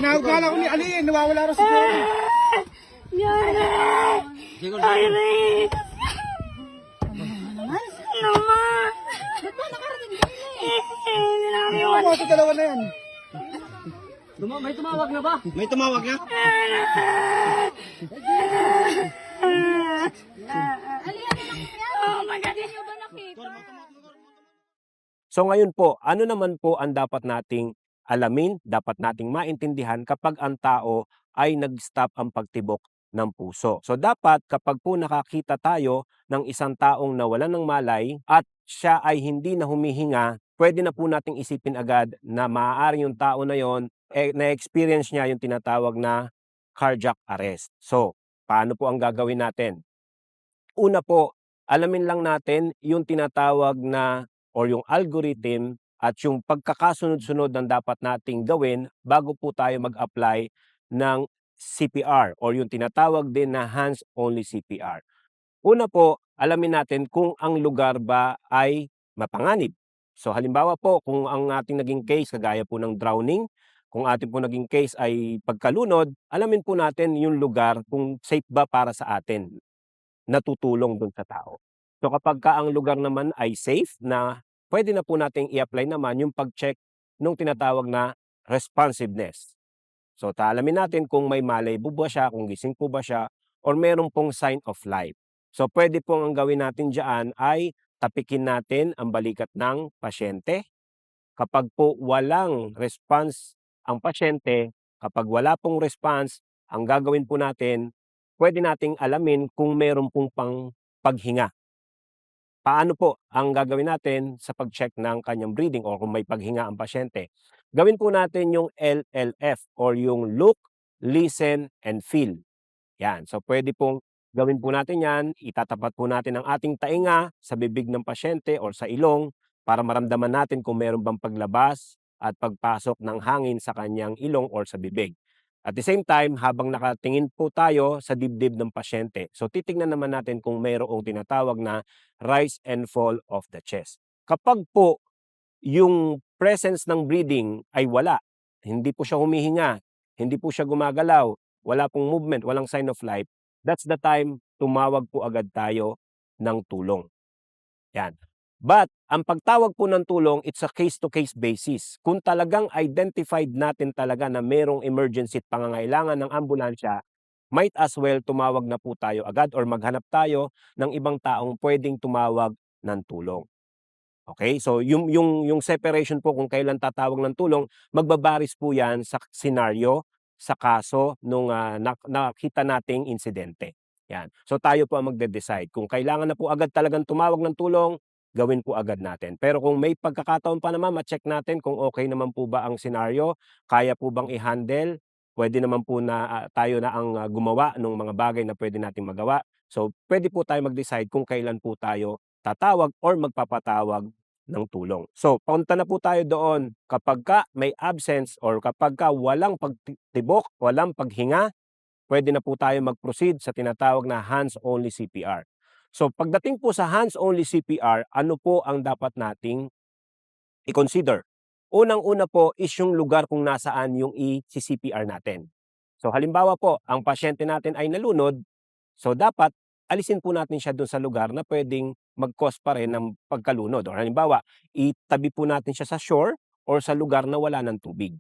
Tinawag ka lang ko ni Ali, nawawala rin si Joey. Irene! Naman! Ba't ba nakarating ka nila eh? Hindi namin iwan. Ano sa dalawa na yan? May tumawag na ba? May tumawag na? Ali, ano lang yan? Oh my God! Hindi nyo ba nakita? So ngayon po, ano naman po ang dapat nating alamin, dapat nating maintindihan kapag ang tao ay nag-stop ang pagtibok ng puso. So dapat kapag po nakakita tayo ng isang taong nawalan ng malay at siya ay hindi na humihinga, pwede na po nating isipin agad na maaari yung tao na yon na-experience niya yung tinatawag na cardiac arrest. So, paano po ang gagawin natin? Una po, alamin lang natin yung tinatawag na or yung algorithm at yung pagkakasunod-sunod ng dapat nating gawin bago po tayo mag-apply ng CPR or yung tinatawag din na hands-only CPR. Una po, alamin natin kung ang lugar ba ay mapanganib. So halimbawa po, kung ang ating naging case, kagaya po ng drowning, kung ating po naging case ay pagkalunod, alamin po natin yung lugar kung safe ba para sa atin, natutulong dun sa tao. So kapag ka ang lugar naman ay safe na pwede na po nating i-apply naman yung pag-check nung tinatawag na responsiveness. So alamin natin kung may malay po ba siya, kung gising po ba siya, or meron pong sign of life. So pwede pong ang gawin natin dyan ay tapikin natin ang balikat ng pasyente. Kapag po walang response ang pasyente, kapag wala pong response, ang gagawin po natin, pwede nating alamin kung meron pong pang paghinga. Paano po ang gagawin natin sa pag-check ng kanyang breathing o kung may paghinga ang pasyente? Gawin po natin yung LLF or yung look, listen, and feel. Yan. So pwede pong gawin po natin yan. Itatapat po natin ang ating tainga sa bibig ng pasyente or sa ilong para maramdaman natin kung meron bang paglabas at pagpasok ng hangin sa kanyang ilong or sa bibig. At the same time, habang nakatingin po tayo sa dibdib ng pasyente, so titignan naman natin kung mayroong tinatawag na rise and fall of the chest. Kapag po yung presence ng breathing ay wala, hindi po siya humihinga, hindi po siya gumagalaw, wala pong movement, walang sign of life, that's the time tumawag po agad tayo ng tulong. Yan. But, ang pagtawag po ng tulong, it's a case-to-case basis. Kung talagang identified natin talaga na merong emergency at pangangailangan ng ambulansya, might as well tumawag na po tayo agad or maghanap tayo ng ibang taong pwedeng tumawag ng tulong. Okay? So, yung separation po kung kailan tatawag ng tulong, magbabaris po yan sa senaryo, sa kaso nung nakita nating insidente. Yan. So, tayo po ang magde-decide. Kung kailangan na po agad talagang tumawag ng tulong, gawin po agad natin. Pero kung may pagkakataon pa naman, ma-check natin kung okay naman po ba ang senaryo, kaya po bang i-handle, pwede naman po na tayo na ang gumawa ng mga bagay na pwede nating magawa. So, pwede po tayo mag-decide kung kailan po tayo tatawag or magpapatawag ng tulong. So, paunta na po tayo doon kapag ka may absence or kapag ka walang pagtibok, walang paghinga, pwede na po tayo mag-proceed sa tinatawag na hands-only CPR. So, pagdating po sa hands-only CPR, ano po ang dapat nating i-consider? Unang-una po is yung lugar kung nasaan yung i-CPR natin. So, halimbawa po, ang pasyente natin ay nalunod, so dapat alisin po natin siya doon sa lugar na pwedeng mag-cause pa rin ng pagkalunod. Or halimbawa, itabi po natin siya sa shore or sa lugar na wala ng tubig.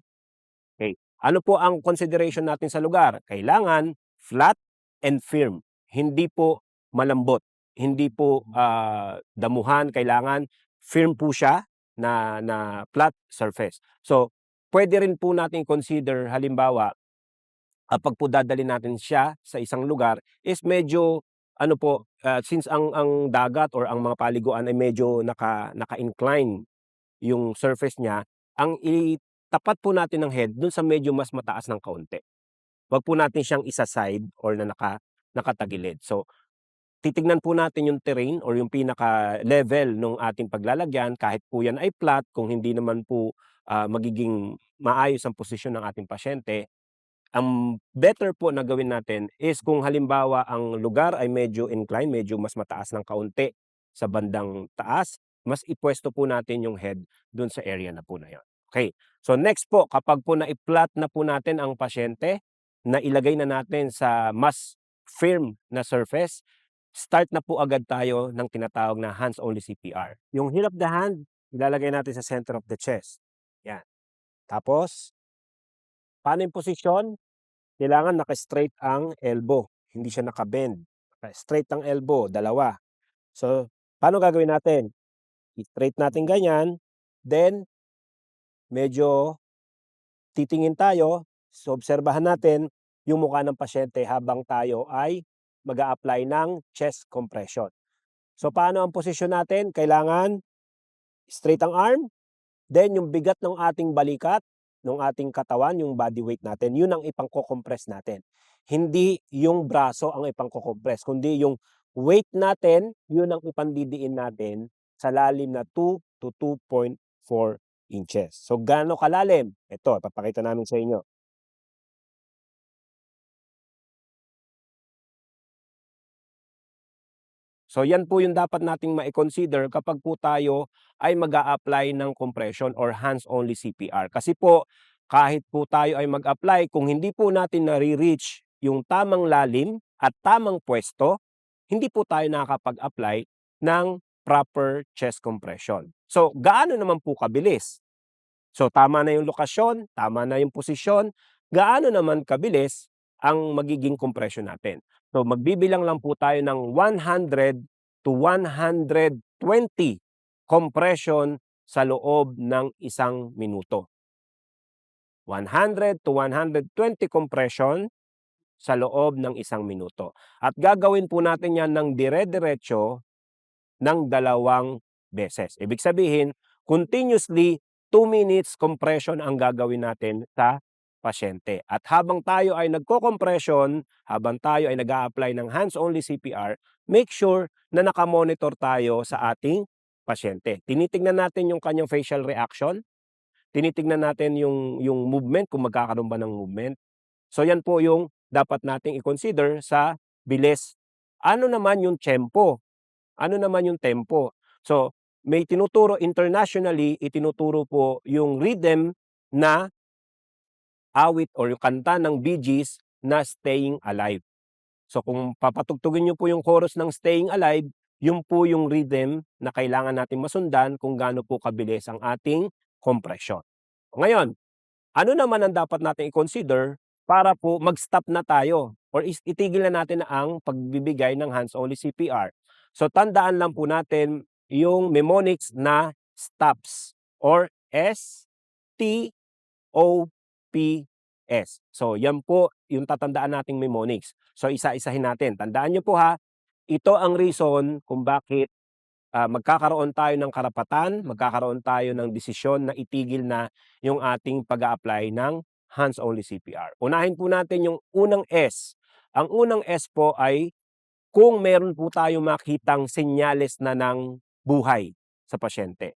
Okay. Ano po ang consideration natin sa lugar? Kailangan flat and firm. Hindi po malambot. Hindi po damuhan. Kailangan firm po siya na flat surface. So, pwede rin po natin consider halimbawa, kapag po dadalhin natin siya sa isang lugar is medyo ano po, since ang dagat or ang mga paliguan ay medyo naka-incline yung surface niya, ang itapat po natin ng head dun sa medyo mas mataas ng kaunti. Wag po natin siyang isa-side or na nakatagilid. So, titignan po natin yung terrain or yung pinaka-level ng ating paglalagyan kahit po yan ay flat, kung hindi naman po magiging maayos ang posisyon ng ating pasyente. Ang better po na gawin natin is kung halimbawa ang lugar ay medyo incline, medyo mas mataas ng kaunti sa bandang taas, mas ipwesto po natin yung head dun sa area na po na yun. Okay. So next po, kapag po na-plot na po natin ang pasyente, na ilagay na natin sa mas firm na surface, start na po agad tayo ng tinatawag na hands-only CPR. Yung heel of the hand, ilalagay natin sa center of the chest. Yan. Tapos, paano yung posisyon? Kailangan naka-straight ang elbow, hindi siya naka-bend. Straight ang elbow, dalawa. So, paano gagawin natin? I-straight natin ganyan, then medyo titingin tayo, so obserbahan natin yung mukha ng pasyente habang tayo ay mag-a-apply ng chest compression. So paano ang posisyon natin? Kailangan straight ang arm, then yung bigat ng ating balikat, ng ating katawan, yung body weight natin, yun ang ipangko-compress natin. Hindi yung braso ang ipangko-compress, kundi yung weight natin, yun ang ipandidiin natin sa lalim na 2 to 2.4 inches. So gaano kalalim? Ito, papakita namin sa inyo. So yan po yung dapat nating ma-consider kapag po tayo ay mag-a-apply ng compression or hands-only CPR. Kasi po, kahit po tayo ay mag-apply, kung hindi po natin nare-reach yung tamang lalim at tamang pwesto, hindi po tayo nakakapag-apply ng proper chest compression. So, gaano naman po kabilis? So, tama na yung lokasyon, tama na yung posisyon, gaano naman kabilis ang magiging compression natin? So, magbibilang lang po tayo ng 100 to 120 compression sa loob ng 1 minuto. 100 to 120 compression sa loob ng 1 minuto. At gagawin po natin yan ng dire-diretso ng 2 beses. Ibig sabihin, continuously 2 minutes compression ang gagawin natin sa pasyente. At habang tayo ay nagko-compression, habang tayo ay nag-a-apply ng hands-only CPR, make sure na nakamonitor tayo sa ating pasyente. Tinitingnan natin yung kanyang facial reaction, tinitingnan natin yung movement, kung magkakaroon ba ng movement. So yan po yung dapat nating i-consider sa bilis. Ano naman yung tempo? Ano naman yung tempo? So, may tinuturo internationally, itinuturo po yung rhythm na awit or yung kanta ng Bee Gees na Staying Alive. So, kung papatugtugin nyo po yung chorus ng Staying Alive, yun po yung rhythm na kailangan natin masundan kung gaano po kabilis ang ating compression. Ngayon, ano naman ang dapat natin i-consider para po mag-stop na tayo or itigil na natin ang pagbibigay ng hands-only CPR? So tandaan lang po natin yung mnemonics na STOPS or S-T-O-P-S. So yan po yung tatandaan nating mnemonics. So isa-isahin natin. Tandaan nyo po ha, ito ang reason kung bakit magkakaroon tayo ng karapatan, magkakaroon tayo ng desisyon na itigil na yung ating pag-a-apply ng hands-only CPR. Unahin po natin yung unang S. Ang unang S po ay kung meron po tayong makitang senyales na ng buhay sa pasyente.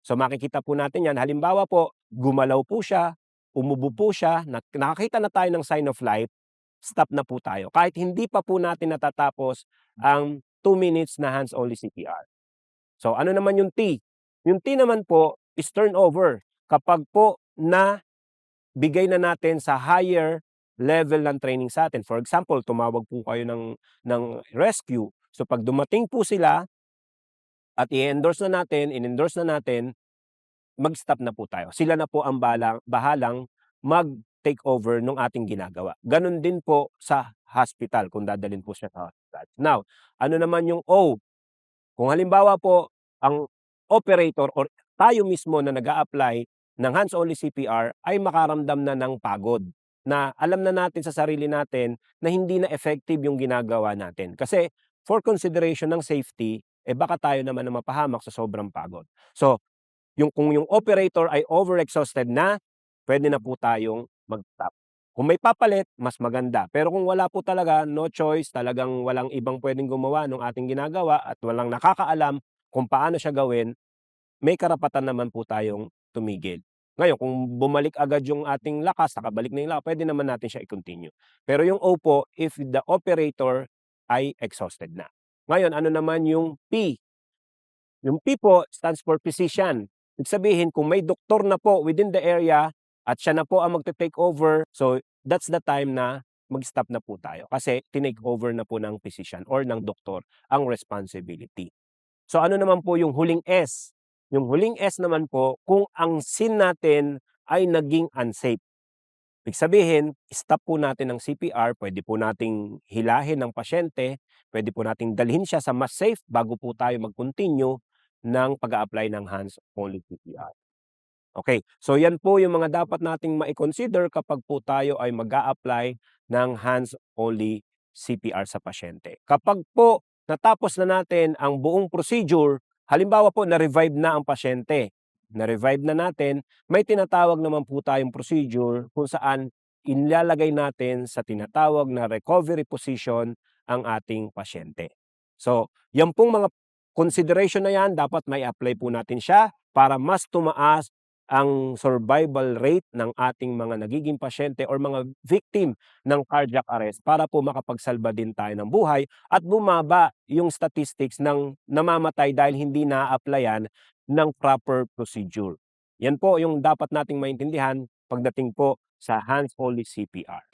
So makikita po natin yan. Halimbawa po, gumalaw po siya, umubo po siya, nakakita na tayo ng sign of life, stop na po tayo. Kahit hindi pa po natin natatapos ang 2 minutes na hands-only CPR. So ano naman yung T? Yung T naman po is turnover. Kapag po na bigay na natin sa higher level ng training sa atin. For example, tumawag po kayo ng rescue. So pag dumating po sila at i-endorse na natin, in-endorse na natin, mag-stop na po tayo. Sila na po ang bahalang mag-take over ng ating ginagawa. Ganon din po sa hospital kung dadalhin po siya sa hospital. Now, ano naman yung O? Kung halimbawa po, ang operator or tayo mismo na nag-a-apply ng hands-only CPR ay makaramdam na ng pagod, na alam na natin sa sarili natin na hindi na effective yung ginagawa natin. Kasi for consideration ng safety, baka tayo naman na mapahamak sa sobrang pagod. So, kung yung operator ay overexhausted na, pwede na po tayong mag-stop. Kung may papalit, mas maganda. Pero kung wala po talaga, no choice, talagang walang ibang pwedeng gumawa ng ating ginagawa at walang nakakaalam kung paano siya gawin, may karapatan naman po tayong tumigil. Ngayon, kung bumalik agad yung ating lakas, nakabalik na yung lakas, pwede naman natin siya i-continue. Pero yung O po, if the operator ay exhausted na. Ngayon, ano naman yung P? Yung P po stands for physician. Ibig sabihin kung may doktor na po within the area at siya na po ang magte-take over, so that's the time na mag-stop na po tayo kasi tinake over na po ng physician or ng doktor ang responsibility. So ano naman po yung huling S? Yung huling S naman po kung ang scene natin ay naging unsafe. Ibig sabihin, stop po natin ang CPR, pwede po nating hilahin ng pasyente, pwede po nating dalhin siya sa mas safe bago po tayo mag-continue ng pag-a-apply ng hands-only CPR. Okay, so yan po yung mga dapat nating ma-consider kapag po tayo ay mag-a-apply ng hands-only CPR sa pasyente. Kapag po natapos na natin ang buong procedure, halimbawa po na-revive na ang pasyente, na-revive na natin, may tinatawag naman po tayong procedure kung saan inilalagay natin sa tinatawag na recovery position ang ating pasyente. So, yan pong mga consideration na yan, dapat may apply po natin siya para mas tumaas ang survival rate ng ating mga nagiging pasyente or mga victim ng cardiac arrest para po makapagsalba din tayo ng buhay at bumaba yung statistics ng namamatay dahil hindi na-applyan ng proper procedure. Yan po yung dapat nating maintindihan pagdating po sa hands-only CPR.